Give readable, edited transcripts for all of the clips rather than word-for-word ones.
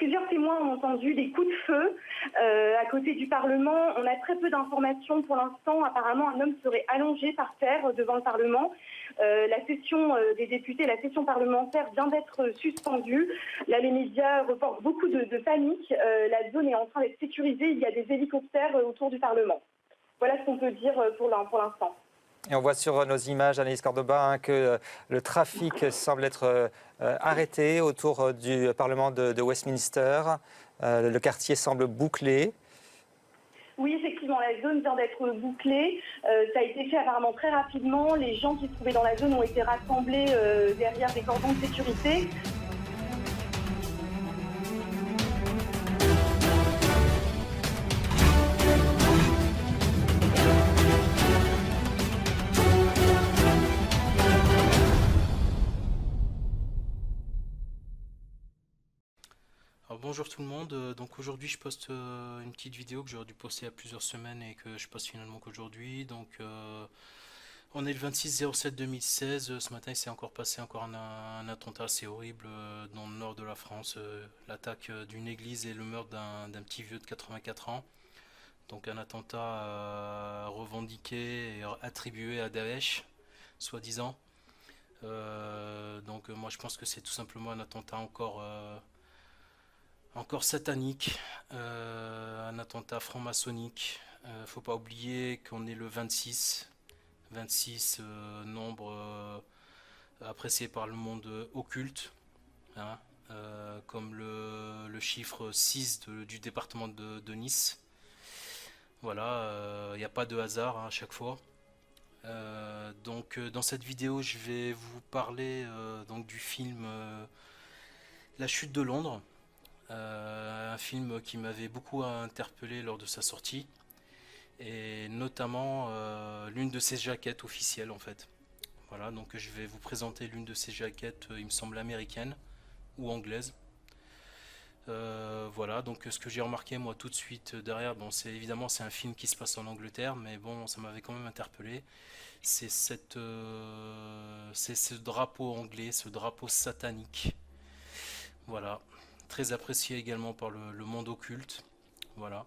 Plusieurs témoins ont entendu des coups de feu à côté du Parlement. On a très peu d'informations pour l'instant. Apparemment, un homme serait allongé par terre devant le Parlement. La session des députés, la session parlementaire vient d'être suspendue. Là, les médias reportent beaucoup de panique. La zone est en train d'être sécurisée. Il y a des hélicoptères autour du Parlement. Voilà ce qu'on peut dire pour l'instant. Et on voit sur nos images, Anaïs Cordoba, que le trafic semble être arrêté autour du Parlement de Westminster. Le quartier semble bouclé. Oui, effectivement, la zone vient d'être bouclée. Ça a été fait apparemment très rapidement. Les gens qui se trouvaient dans la zone ont été rassemblés derrière des cordons de sécurité. Alors bonjour tout le monde, donc aujourd'hui je poste une petite vidéo que j'aurais dû poster il y a plusieurs semaines et que je poste finalement qu'aujourd'hui. Donc on est le 26/07/2016, ce matin il s'est encore passé un attentat assez horrible dans le nord de la France, l'attaque d'une église et le meurtre d'un petit vieux de 84 ans. Donc un attentat revendiqué et attribué à Daesh, soi-disant. Donc moi je pense que c'est tout simplement un attentat encore satanique, un attentat franc-maçonnique. Faut pas oublier qu'on est le 26 nombre apprécié par le monde occulte, hein, comme le chiffre 6 du département de Nice. Voilà, il n'y a pas de hasard hein, à chaque fois. Donc dans cette vidéo je vais vous parler donc du film La Chute de Londres. Un film qui m'avait beaucoup interpellé lors de sa sortie, et notamment l'une de ses jaquettes officielles en fait. Voilà, donc je vais vous présenter l'une de ces jaquettes, il me semble américaine ou anglaise. Voilà, donc ce que j'ai remarqué moi tout de suite derrière, bon c'est évidemment c'est un film qui se passe en Angleterre, mais bon ça m'avait quand même interpellé. C'est ce drapeau anglais, ce drapeau satanique. Voilà. Très apprécié également par le monde occulte. Voilà.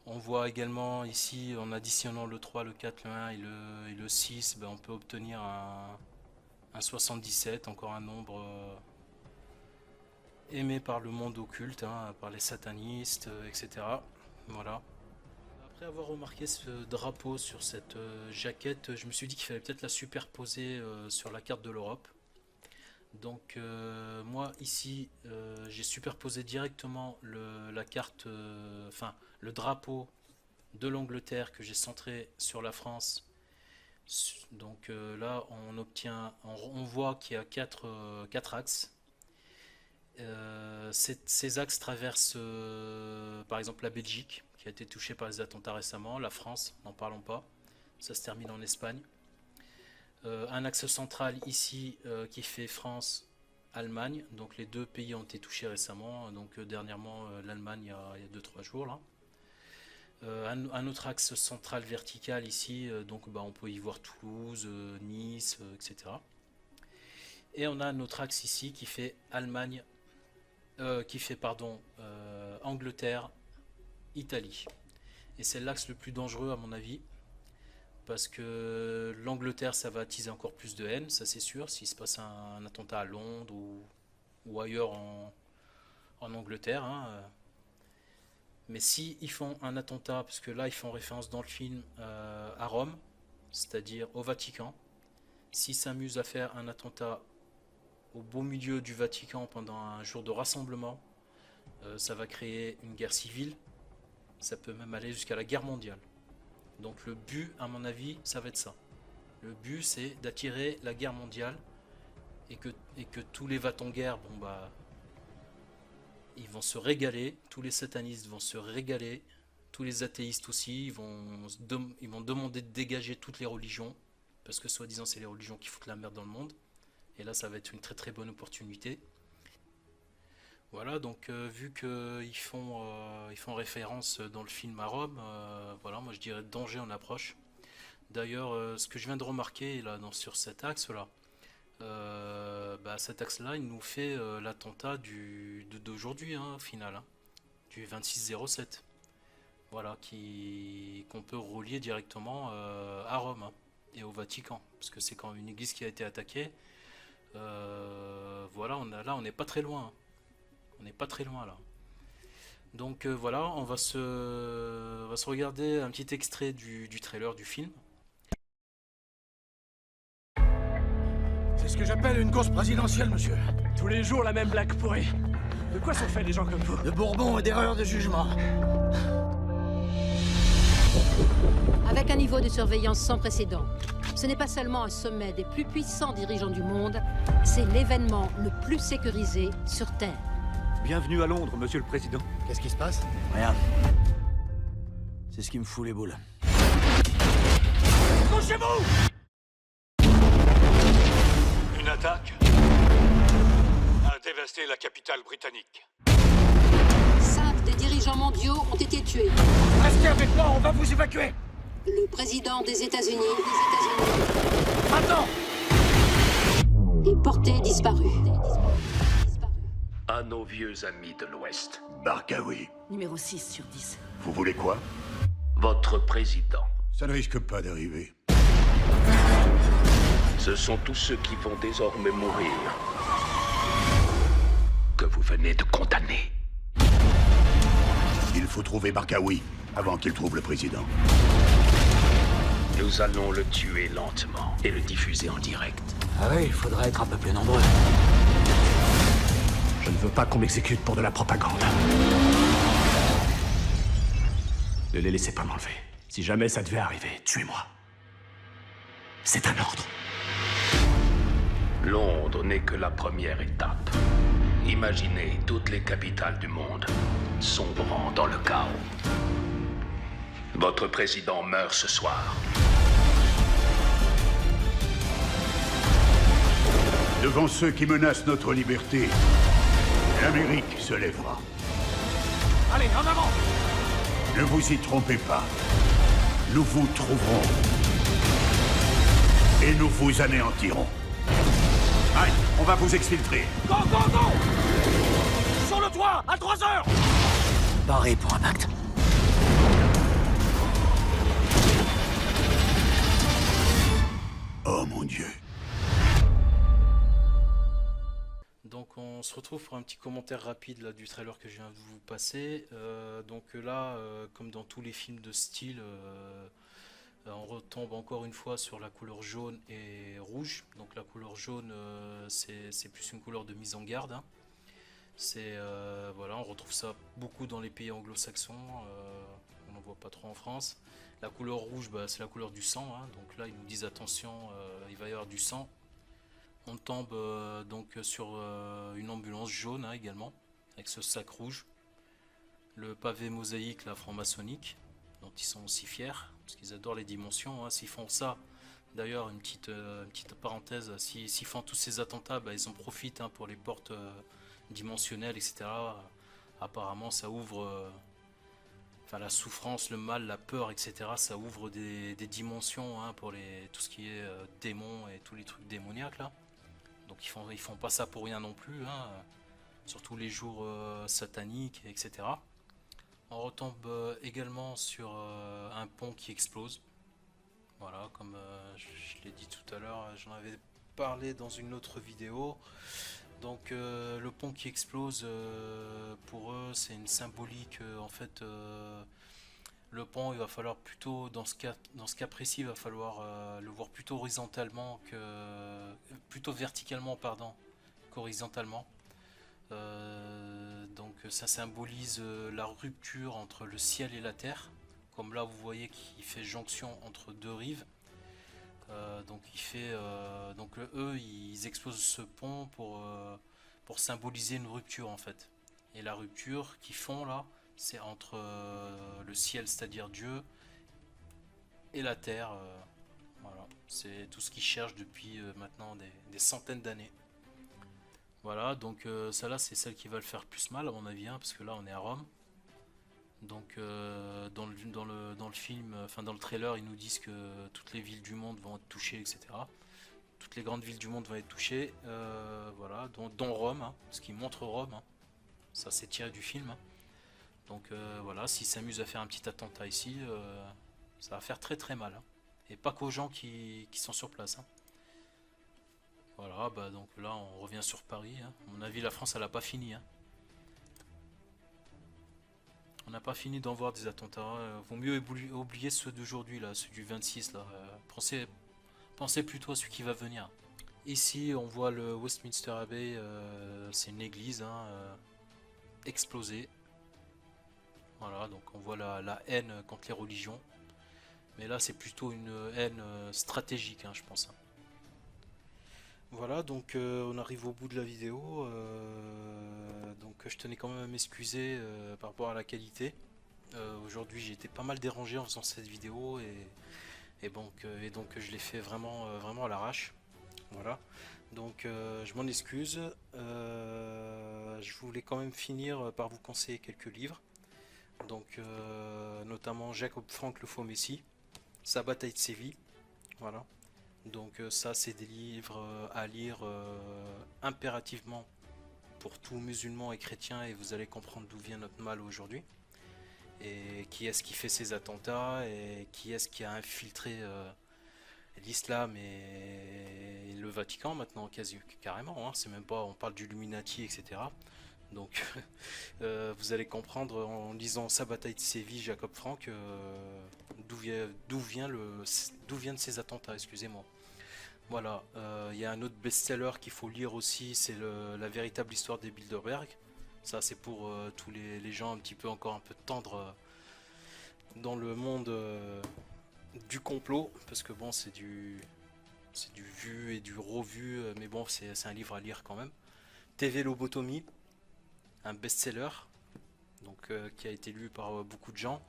On voit également ici, en additionnant le 3, le 4, le 1 et le 6, ben on peut obtenir un 77, encore un nombre aimé par le monde occulte, hein, par les satanistes, etc. Voilà. Après avoir remarqué ce drapeau sur cette jaquette, je me suis dit qu'il fallait peut-être la superposer sur la carte de l'Europe. Donc moi ici j'ai superposé directement la carte, enfin le drapeau de l'Angleterre que j'ai centré sur la France. Donc là on voit qu'il y a quatre axes. Ces axes traversent par exemple la Belgique qui a été touchée par les attentats récemment, la France, n'en parlons pas, ça se termine en Espagne. Un axe central ici qui fait France-Allemagne, donc les deux pays ont été touchés récemment, donc dernièrement l'Allemagne il y a 2-3 jours là. Un autre axe central vertical ici, donc on peut y voir Toulouse, Nice, etc. Et on a un autre axe ici qui fait Angleterre, Italie. Et c'est l'axe le plus dangereux à mon avis. Parce que l'Angleterre, ça va attiser encore plus de haine, ça c'est sûr, s'il se passe un attentat à Londres ou ailleurs en Angleterre. Hein. Mais si ils font un attentat, parce que là ils font référence dans le film à Rome, c'est-à-dire au Vatican, s'ils s'amusent à faire un attentat au beau milieu du Vatican pendant un jour de rassemblement, ça va créer une guerre civile, ça peut même aller jusqu'à la guerre mondiale. Donc le but, à mon avis, ça va être ça. Le but, c'est d'attirer la guerre mondiale et que tous les va-t-en-guerre, ils vont se régaler, tous les satanistes vont se régaler, tous les athéistes aussi, ils vont demander de dégager toutes les religions, parce que soi-disant c'est les religions qui foutent la merde dans le monde. Et là, ça va être une très très bonne opportunité. Voilà, donc vu qu'ils font référence dans le film à Rome, voilà, moi je dirais danger en approche. D'ailleurs, ce que je viens de remarquer là, sur cet axe là, Cet axe-là, il nous fait l'attentat d'aujourd'hui, hein, au final, hein, du 26/07. Voilà, qu'on peut relier directement à Rome, hein, et au Vatican, parce que c'est quand même une église qui a été attaquée. Voilà, on n'est pas très loin, hein. On n'est pas très loin là. Donc voilà, on va se regarder un petit extrait du trailer du film. C'est ce que j'appelle une course présidentielle, monsieur. Tous les jours, la même blague pourrie. De quoi sont faits les gens comme vous? De bourbons et d'erreurs de jugement. Avec un niveau de surveillance sans précédent, ce n'est pas seulement un sommet des plus puissants dirigeants du monde, c'est l'événement le plus sécurisé sur Terre. Bienvenue à Londres, monsieur le président. Qu'est-ce qui se passe? Rien. C'est ce qui me fout les boules. Couchez-vous! Une attaque a dévasté la capitale britannique. 5 des dirigeants mondiaux ont été tués. Restez avec moi, on va vous évacuer! Le président des États-Unis Attends! est porté disparu. À nos vieux amis de l'Ouest, Barkawi, Numéro 6 sur 10. vous voulez quoi? votre président. Ça ne risque pas d'arriver. Ce sont tous ceux qui vont désormais mourir que vous venez de condamner. Il faut trouver Barkawi avant qu'il trouve le président. Nous allons le tuer lentement et le diffuser en direct. Ah oui, il faudrait être un peu plus nombreux. Je ne veux pas qu'on m'exécute pour de la propagande. Ne les laissez pas m'enlever. Si jamais ça devait arriver, tuez-moi. C'est un ordre. Londres n'est que la première étape. Imaginez toutes les capitales du monde sombrant dans le chaos. Votre président meurt ce soir. Devant ceux qui menacent notre liberté, l'Amérique se lèvera. Allez, en avant! Ne vous y trompez pas. Nous vous trouverons. Et nous vous anéantirons. Allez, on va vous exfiltrer. Go, go, go! Sur le toit, à 3 heures! Barré pour un acte. Oh mon Dieu. Donc on se retrouve pour un petit commentaire rapide là, du trailer que je viens de vous passer. Comme dans tous les films de style, on retombe encore une fois sur la couleur jaune et rouge. Donc la couleur jaune, c'est plus une couleur de mise en garde, hein. On retrouve ça beaucoup dans les pays anglo-saxons. On n'en voit pas trop en France. La couleur rouge, c'est la couleur du sang, hein. Donc là, ils nous disent attention, il va y avoir du sang. On tombe sur une ambulance jaune, hein, également, avec ce sac rouge. Le pavé mosaïque, la franc-maçonnique, dont ils sont aussi fiers, parce qu'ils adorent les dimensions, hein. S'ils font ça, d'ailleurs, une petite parenthèse, s'ils font tous ces attentats, ils en profitent, hein, pour les portes dimensionnelles, etc. Apparemment, ça ouvre... la souffrance, le mal, la peur, etc. Ça ouvre des dimensions, hein, pour tout ce qui est démons et tous les trucs démoniaques là. Donc ils font pas ça pour rien non plus, hein, surtout les jours sataniques, etc. On retombe également sur un pont qui explose. Voilà, comme je l'ai dit tout à l'heure, j'en avais parlé dans une autre vidéo. Donc le pont qui explose, pour eux, c'est une symbolique. En fait, le pont, il va falloir plutôt, dans ce cas précis, il va falloir le voir plutôt plutôt verticalement, pardon, qu'horizontalement. Donc ça symbolise la rupture entre le ciel et la terre. Comme là, vous voyez qu'il fait jonction entre deux rives. Eux, ils explosent ce pont pour symboliser une rupture, en fait. Et la rupture qu'ils font là, c'est entre le ciel, c'est-à-dire Dieu, et la terre. Voilà, c'est tout ce qu'ils cherchent depuis maintenant des centaines d'années. Voilà, donc ça là, c'est celle qui va le faire plus mal à mon avis, hein, parce que là, on est à Rome. Donc dans le film, dans le trailer, ils nous disent que toutes les villes du monde vont être touchées, etc. toutes les grandes villes du monde vont être touchées, voilà, dont Rome, hein, ce qui montre Rome, hein. Ça c'est tiré du film, hein. Donc voilà, s'ils s'amusent à faire un petit attentat ici, ça va faire très très mal, hein. Et pas qu'aux gens qui sont sur place, hein. Voilà, bah donc là on revient sur Paris, hein. À mon avis la France elle a pas fini, hein. On n'a pas fini d'en voir des attentats. Vaut mieux oublier ceux d'aujourd'hui, là, ceux du 26 là. Pensez plutôt à celui qui va venir. Ici on voit le Westminster Abbey, c'est une église, hein, explosée. Voilà, donc on voit la haine contre les religions. Mais là c'est plutôt une haine stratégique, hein, je pense. Voilà, donc on arrive au bout de la vidéo. Donc je tenais quand même à m'excuser par rapport à la qualité. Aujourd'hui j'ai été pas mal dérangé en faisant cette vidéo et donc je l'ai fait vraiment, vraiment à l'arrache. Voilà, donc je m'en excuse. Je voulais quand même finir par vous conseiller quelques livres. Donc notamment Jacob Frank le faux messie, Sa bataille de Séville. Voilà. Donc ça c'est des livres à lire impérativement pour tout musulman et chrétien, et vous allez comprendre d'où vient notre mal aujourd'hui. Et qui est-ce qui fait ces attentats, et qui est-ce qui a infiltré l'islam et le Vatican maintenant, quasi carrément, hein. C'est même pas, on parle d'Illuminati, etc. Donc vous allez comprendre en lisant Sa bataille de Séville, Jacob Frank, d'où viennent ces attentats, excusez-moi. Voilà, il y a un autre best-seller qu'il faut lire aussi, c'est La véritable histoire des Bilderberg. Ça c'est pour tous les gens un petit peu encore un peu tendres dans le monde du complot, parce que bon c'est du vu et du revu, mais bon c'est un livre à lire quand même. TV Lobotomie, un best-seller, donc qui a été lu par beaucoup de gens,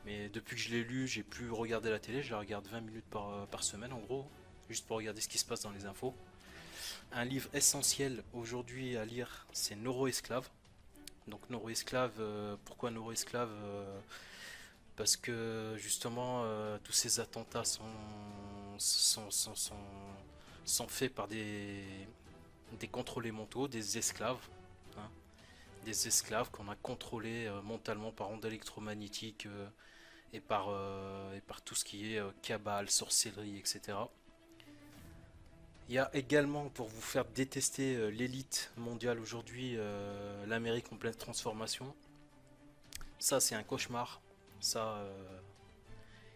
mais depuis que je l'ai lu j'ai plus regardé la télé, je la regarde 20 minutes par semaine en gros, juste pour regarder ce qui se passe dans les infos. Un livre essentiel aujourd'hui à lire, c'est Neuroesclave. Donc Neuroesclave, pourquoi Neuroesclave? Parce que justement tous ces attentats sont faits par des contrôlés mentaux, des esclaves, hein, des esclaves qu'on a contrôlés mentalement par ondes électromagnétiques et par tout ce qui est cabale, sorcellerie, etc. Il y a également, pour vous faire détester l'élite mondiale aujourd'hui, l'Amérique en pleine transformation. Ça c'est un cauchemar. Ça,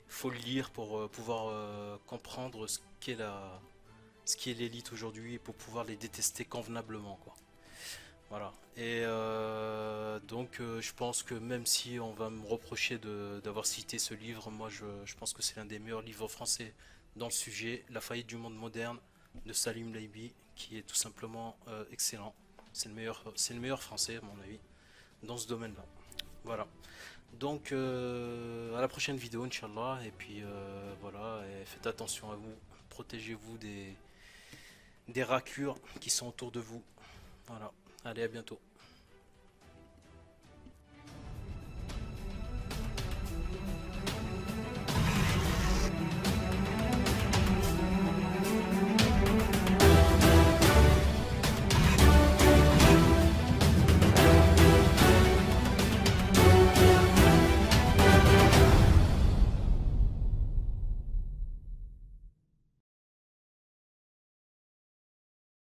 il faut le lire pour pouvoir comprendre ce qu'est l'élite aujourd'hui, et pour pouvoir les détester convenablement, quoi. Voilà. Et donc je pense que même si on va me reprocher d'avoir cité ce livre, moi je pense que c'est l'un des meilleurs livres français dans le sujet, La faillite du monde moderne de Salim Laibi, qui est tout simplement excellent. C'est le meilleur français à mon avis dans ce domaine-là. Voilà. Donc à la prochaine vidéo, Inch'Allah, et puis voilà, et faites attention à vous, protégez-vous des raclures qui sont autour de vous. Voilà, allez, à bientôt.